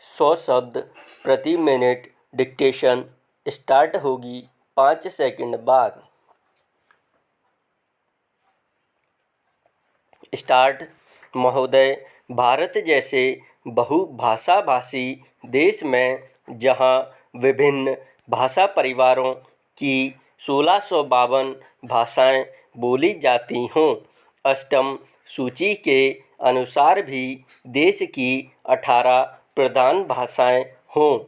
100 शब्द प्रति minute dictation start होगी 5 सेकंड बाद। स्टार्ट। महोदय, भारत जैसे बहुभाषा भाषी देश में जहां विभिन्न भाषा परिवारों की 1652 भाषाएं बोली जाती हों, अष्टम सूची के अनुसार भी देश की 18 प्रधान भाषाएं हों,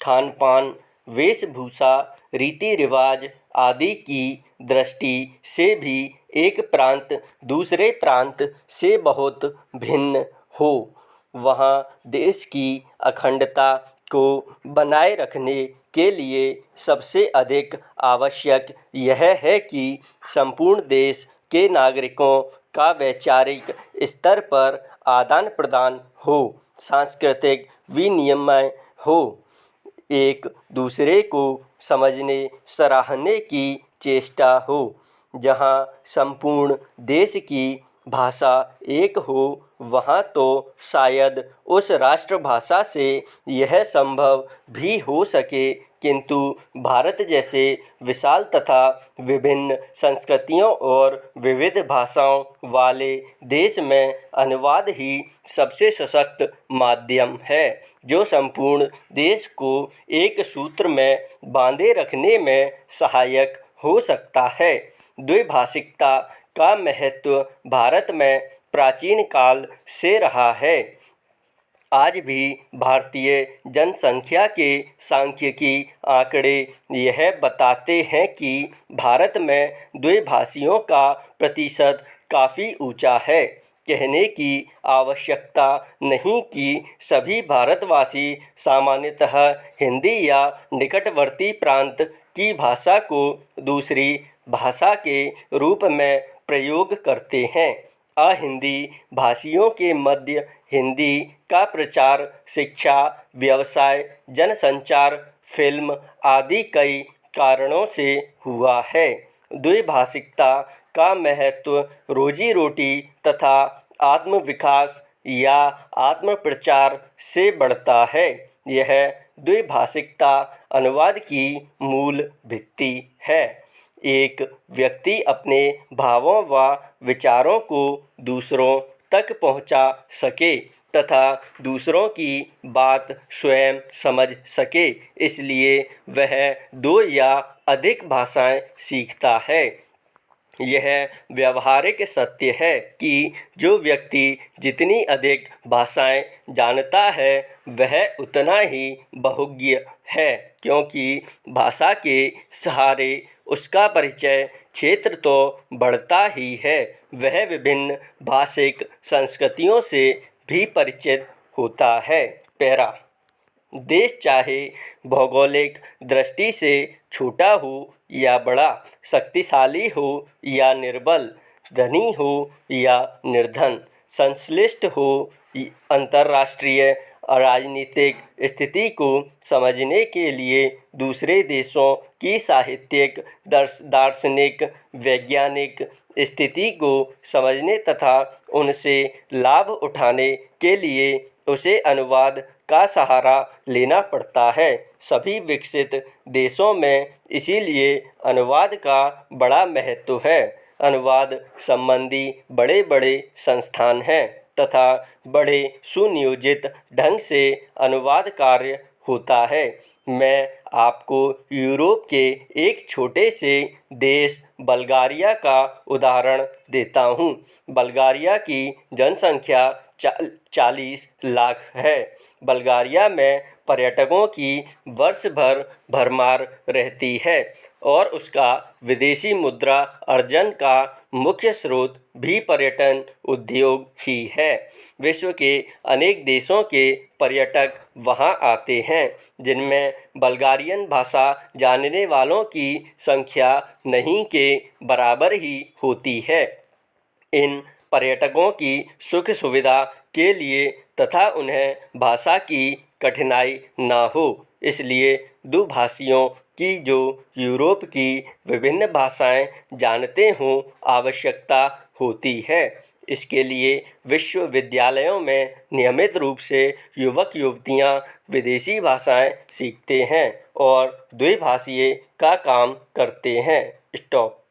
खान-पान, वेशभूषा, रीति रिवाज आदि की दृष्टि से भी एक प्रांत दूसरे प्रांत से बहुत भिन्न हो, वहाँ देश की अखंडता को बनाए रखने के लिए सबसे अधिक आवश्यक यह है कि संपूर्ण देश के नागरिकों का वैचारिक स्तर पर आदान प्रदान हो, सांस्कृतिक विनिमय हो, एक दूसरे को समझने सराहने की चेष्टा हो। जहाँ संपूर्ण देश की भाषा एक हो, वहाँ तो शायद उस राष्ट्रभाषा से यह संभव भी हो सके, किंतु भारत जैसे विशाल तथा विभिन्न संस्कृतियों और विविध भाषाओं वाले देश में अनुवाद ही सबसे सशक्त माध्यम है, जो संपूर्ण देश को एक सूत्र में बांधे रखने में सहायक हो सकता है। द्विभाषिकता का महत्व भारत में प्राचीन काल से रहा है। आज भी भारतीय जनसंख्या के सांख्यिकी आंकड़े यह बताते हैं कि भारत में द्विभाषियों का प्रतिशत काफ़ी ऊंचा है। कहने की आवश्यकता नहीं कि सभी भारतवासी सामान्यतः हिंदी या निकटवर्ती प्रांत की भाषा को दूसरी भाषा के रूप में प्रयोग करते हैं। अहिंदी भाषियों के मध्य हिंदी का प्रचार शिक्षा, व्यवसाय, जनसंचार, फिल्म आदि कई कारणों से हुआ है। द्विभाषिकता का महत्व रोजी रोटी तथा आत्मविकास या आत्मप्रचार से बढ़ता है। यह द्विभाषिकता अनुवाद की मूल भित्ति है। एक व्यक्ति अपने भावों व विचारों को दूसरों तक पहुंचा सके तथा दूसरों की बात स्वयं समझ सके, इसलिए वह 2 या अधिक भाषाएं सीखता है। यह व्यावहारिक सत्य है कि जो व्यक्ति जितनी अधिक भाषाएं जानता है, वह उतना ही बहुज्ञ है, क्योंकि भाषा के सहारे उसका परिचय क्षेत्र तो बढ़ता ही है, वह विभिन्न भाषिक संस्कृतियों से भी परिचित होता है। पैरा। देश चाहे भौगोलिक दृष्टि से छोटा हो या बड़ा, शक्तिशाली हो या निर्बल, धनी हो या निर्धन, संश्लिष्ट हो, अंतर्राष्ट्रीय राजनीतिक स्थिति को समझने के लिए दूसरे देशों की साहित्यिक, दार्शनिक, वैज्ञानिक स्थिति को समझने तथा उनसे लाभ उठाने के लिए उसे अनुवाद का सहारा लेना पड़ता है। सभी विकसित देशों में इसीलिए अनुवाद का बड़ा महत्व है। अनुवाद संबंधी बड़े-बड़े संस्थान हैं तथा बड़े सुनियोजित ढंग से अनुवाद कार्य होता है। मैं आपको यूरोप के एक छोटे से देश बल्गारिया का उदाहरण देता हूँ। बल्गारिया की जनसंख्या 40 लाख है। बल्गारिया में पर्यटकों की वर्ष भर भरमार रहती है और उसका विदेशी मुद्रा अर्जन का मुख्य स्रोत भी पर्यटन उद्योग ही है। विश्व के अनेक देशों के पर्यटक वहां आते हैं, जिनमें बल्गारियन भाषा जानने वालों की संख्या नहीं के बराबर ही होती है। इन पर्यटकों की सुख सुविधा के लिए तथा उन्हें भाषा की कठिनाई ना हो, इसलिए दुभाषियों की जो यूरोप की विभिन्न भाषाएं जानते हों आवश्यकता होती है। इसके लिए विश्वविद्यालयों में नियमित रूप से युवक युवतियां विदेशी भाषाएं सीखते हैं और द्विभाषीय का काम करते हैं। स्टॉप।